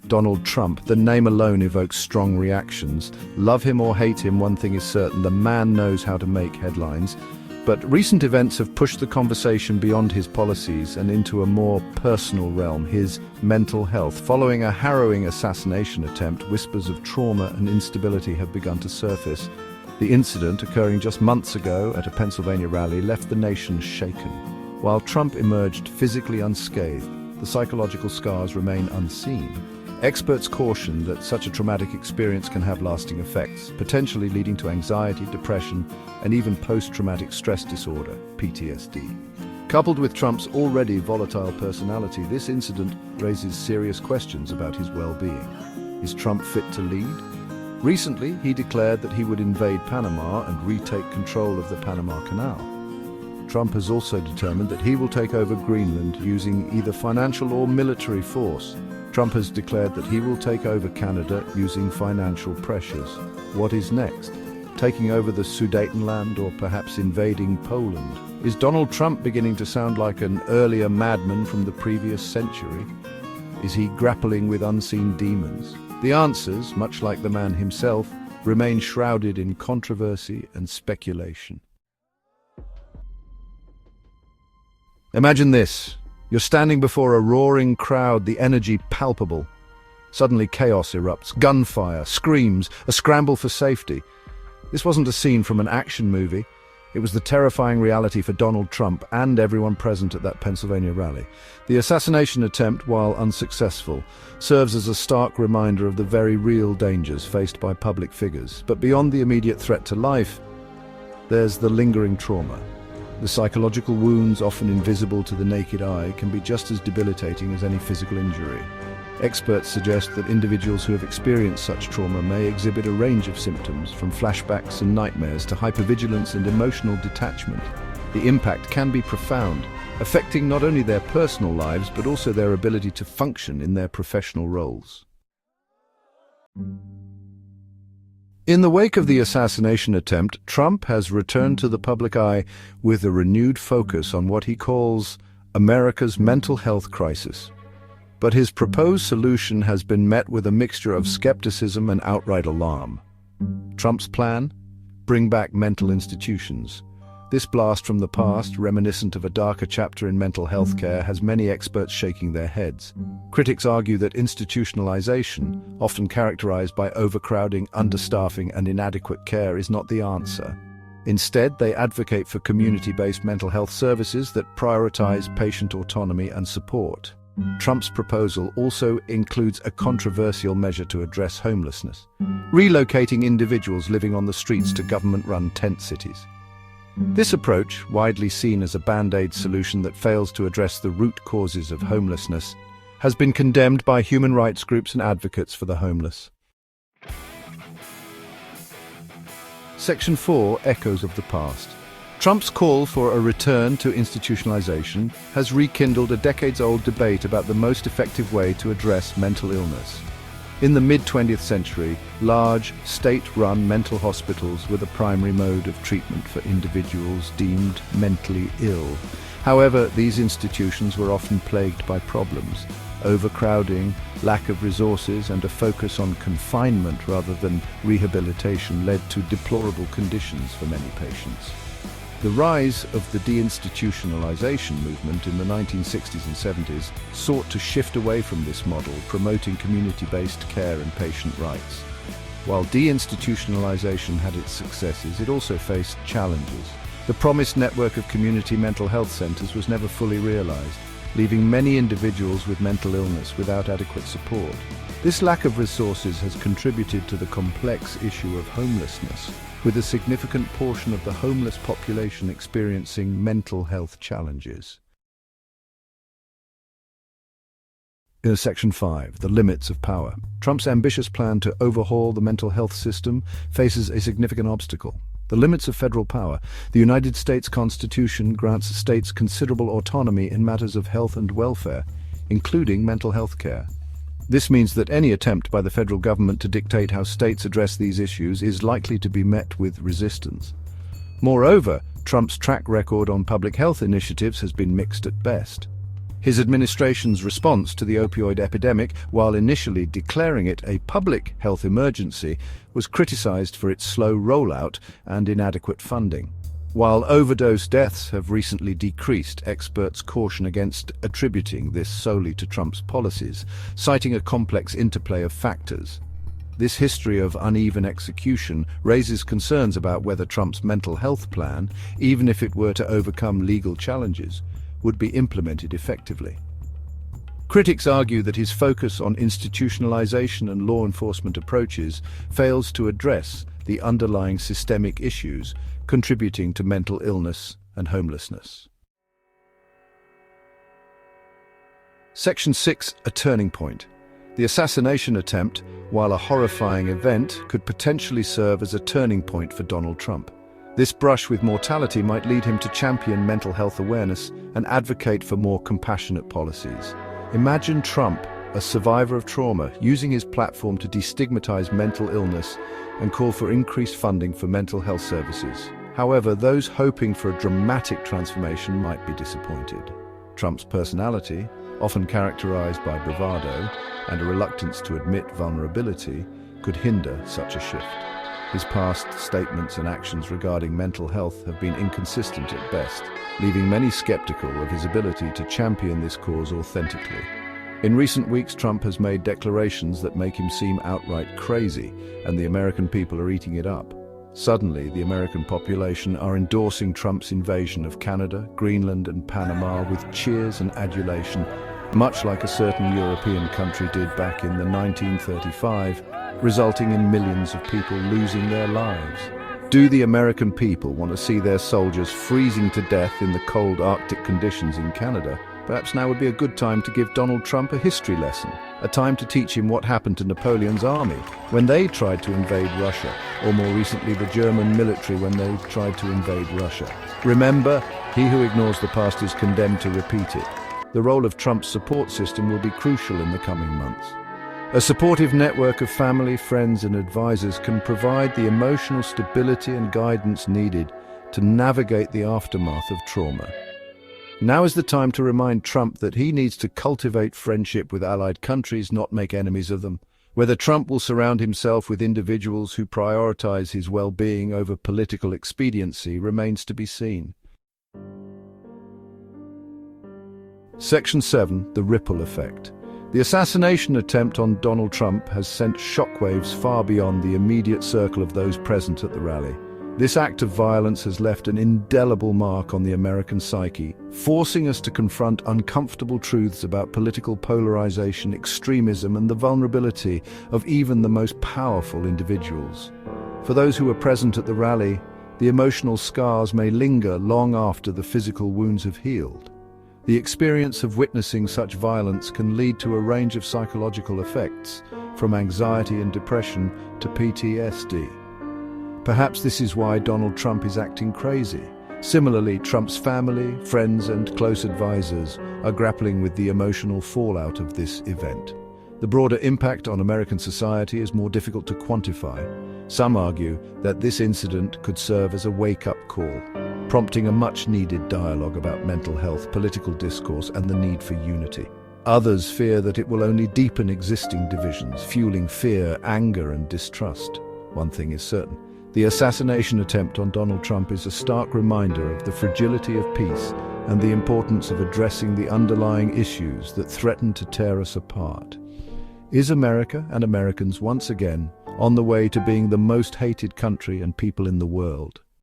Donald Trump, the name alone evokes strong reactions. Love him or hate him, one thing is certain, the man knows how to make headlines. But recent events have pushed the conversation beyond his policies and into a more personal realm, his mental health. Following a harrowing assassination attempt, whispers of trauma and instability have begun to surface. The incident, occurring just months ago at a Pennsylvania rally, left the nation shaken. While Trump emerged physically unscathed, the psychological scars remain unseen. Experts caution that such a traumatic experience can have lasting effects, potentially leading to anxiety, depression, and even post-traumatic stress disorder, PTSD. Coupled with Trump's already volatile personality, this incident raises serious questions about his well-being. Is Trump fit to lead? Recently, he declared that he would invade Panama and retake control of the Panama Canal. Trump has also determined that he will take over Greenland using either financial or military force. Trump has declared that he will take over Canada using financial pressures. What is next? Taking over the Sudetenland or perhaps invading Poland? Is Donald Trump beginning to sound like an earlier madman from the previous century? Is he grappling with unseen demons? The answers, much like the man himself, remain shrouded in controversy and speculation. Imagine this. You're standing before a roaring crowd, the energy palpable. Suddenly chaos erupts, gunfire, screams, a scramble for safety. This wasn't a scene from an action movie. It was the terrifying reality for Donald Trump and everyone present at that Pennsylvania rally. The assassination attempt, while unsuccessful, serves as a stark reminder of the very real dangers faced by public figures. But beyond the immediate threat to life, there's the lingering trauma. The psychological wounds, often invisible to the naked eye, can be just as debilitating as any physical injury. Experts suggest that individuals who have experienced such trauma may exhibit a range of symptoms, from flashbacks and nightmares to hypervigilance and emotional detachment. The impact can be profound, affecting not only their personal lives but also their ability to function in their professional roles. In the wake of the assassination attempt, Trump has returned to the public eye with a renewed focus on what he calls America's mental health crisis. But his proposed solution has been met with a mixture of skepticism and outright alarm. Trump's plan? Bring back mental institutions. This blast from the past, reminiscent of a darker chapter in mental health care, has many experts shaking their heads. Critics argue that institutionalization, often characterized by overcrowding, understaffing, and inadequate care, is not the answer. Instead, they advocate for community-based mental health services that prioritize patient autonomy and support. Trump's proposal also includes a controversial measure to address homelessness, relocating individuals living on the streets to government-run tent cities. This approach, widely seen as a band-aid solution that fails to address the root causes of homelessness, has been condemned by human rights groups and advocates for the homeless. Section 4. Echoes of the past. Trump's call for a return to institutionalization has rekindled a decades-old debate about the most effective way to address mental illness. In the mid-20th century, large, state-run mental hospitals were the primary mode of treatment for individuals deemed mentally ill. However, these institutions were often plagued by problems. Overcrowding, lack of resources, and a focus on confinement rather than rehabilitation led to deplorable conditions for many patients. The rise of the deinstitutionalization movement in the 1960s and 70s sought to shift away from this model, promoting community-based care and patient rights. While deinstitutionalization had its successes, it also faced challenges. The promised network of community mental health centers was never fully realized, leaving many individuals with mental illness without adequate support. This lack of resources has contributed to the complex issue of homelessness, with a significant portion of the homeless population experiencing mental health challenges. In Section 5, the limits of power. Trump's ambitious plan to overhaul the mental health system faces a significant obstacle: the limits of federal power. The United States Constitution grants states considerable autonomy in matters of health and welfare, including mental health care. This means that any attempt by the federal government to dictate how states address these issues is likely to be met with resistance. Moreover, Trump's track record on public health initiatives has been mixed at best. His administration's response to the opioid epidemic, while initially declaring it a public health emergency, was criticized for its slow rollout and inadequate funding. While overdose deaths have recently decreased, experts caution against attributing this solely to Trump's policies, citing a complex interplay of factors. This history of uneven execution raises concerns about whether Trump's mental health plan, even if it were to overcome legal challenges, would be implemented effectively. Critics argue that his focus on institutionalization and law enforcement approaches fails to address the underlying systemic issues contributing to mental illness and homelessness. Section 6. A turning point. The assassination attempt, while a horrifying event, could potentially serve as a turning point for Donald Trump. This brush with mortality might lead him to champion mental health awareness and advocate for more compassionate policies. Imagine Trump, a survivor of trauma, using his platform to destigmatize mental illness and call for increased funding for mental health services. However, those hoping for a dramatic transformation might be disappointed. Trump's personality, often characterized by bravado and a reluctance to admit vulnerability, could hinder such a shift. His past statements and actions regarding mental health have been inconsistent at best, leaving many skeptical of his ability to champion this cause authentically. In recent weeks, Trump has made declarations that make him seem outright crazy, and the American people are eating it up. Suddenly, the American population are endorsing Trump's invasion of Canada, Greenland, and Panama with cheers and adulation, much like a certain European country did back in 1935, resulting in millions of people losing their lives. Do the American people want to see their soldiers freezing to death in the cold Arctic conditions in Canada? Perhaps now would be a good time to give Donald Trump a history lesson, a time to teach him what happened to Napoleon's army when they tried to invade Russia, or more recently the German military when they tried to invade Russia. Remember, he who ignores the past is condemned to repeat it. The role of Trump's support system will be crucial in the coming months. A supportive network of family, friends, and advisors can provide the emotional stability and guidance needed to navigate the aftermath of trauma. Now is the time to remind Trump that he needs to cultivate friendship with allied countries, not make enemies of them. Whether Trump will surround himself with individuals who prioritize his well-being over political expediency remains to be seen. Section 7. The ripple effect. The assassination attempt on Donald Trump has sent shockwaves far beyond the immediate circle of those present at the rally. This act of violence has left an indelible mark on the American psyche, forcing us to confront uncomfortable truths about political polarization, extremism, and the vulnerability of even the most powerful individuals. For those who were present at the rally, the emotional scars may linger long after the physical wounds have healed. The experience of witnessing such violence can lead to a range of psychological effects, from anxiety and depression to PTSD. Perhaps this is why Donald Trump is acting crazy. Similarly, Trump's family, friends, and close advisors are grappling with the emotional fallout of this event. The broader impact on American society is more difficult to quantify. Some argue that this incident could serve as a wake-up call, prompting a much-needed dialogue about mental health, political discourse, and the need for unity. Others fear that it will only deepen existing divisions, fueling fear, anger, and distrust. One thing is certain: the assassination attempt on Donald Trump is a stark reminder of the fragility of peace and the importance of addressing the underlying issues that threaten to tear us apart. Is America and Americans once again on the way to being the most hated country and people in the world?